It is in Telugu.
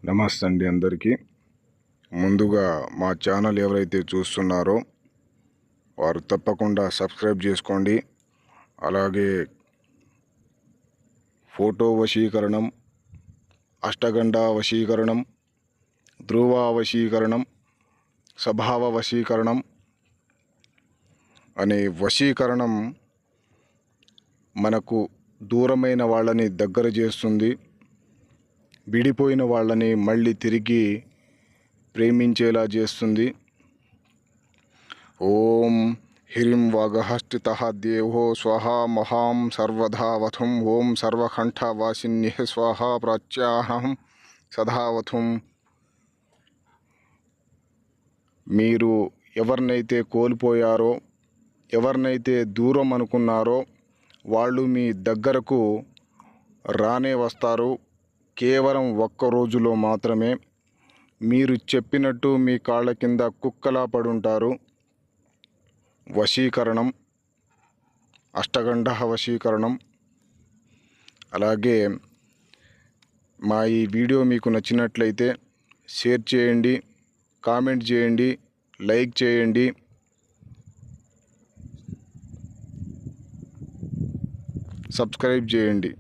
నమస్తే అండి అందరికీ. ముందుగా మా ఛానల్ ఎవరైతే చూస్తున్నారో వారు తప్పకుండా సబ్స్క్రైబ్ చేసుకోండి. అలాగే ఫోటో వశీకరణం, అష్టగండ వశీకరణం, ధ్రువ వశీకరణం, స్వభావ వశీకరణం అనే వశీకరణం మనకు దూరమైన వాళ్ళని దగ్గర చేస్తుంది. విడిపోయిన వాళ్ళని మళ్ళీ తిరిగి ప్రేమించేలా చేస్తుంది. ఓం హ్రీం వాగహస్థితః దేవో స్వహ మహాం సర్వధావతుం ఓం సర్వకంఠవాసిన్యః స్వాహ ప్రాచ్యాహం సదావతుం. మీరు ఎవరినైతే కోల్పోయారో, ఎవరినైతే దూరం అనుకున్నారో వాళ్ళు మీ దగ్గరకు రానే వస్తారు. కేవలం ఒక్క రోజులో మాత్రమే. మీరు చెప్పినట్టు మీ కాళ్ళ కింద కుక్కలా పడుంటారు. వశీకరణం, అష్టగండ వశీకరణం. అలాగే మా ఈ వీడియో మీకు నచ్చినట్లయితే షేర్ చేయండి, కామెంట్ చేయండి, లైక్ చేయండి. సబ్స్క్రైబ్ చేయండి.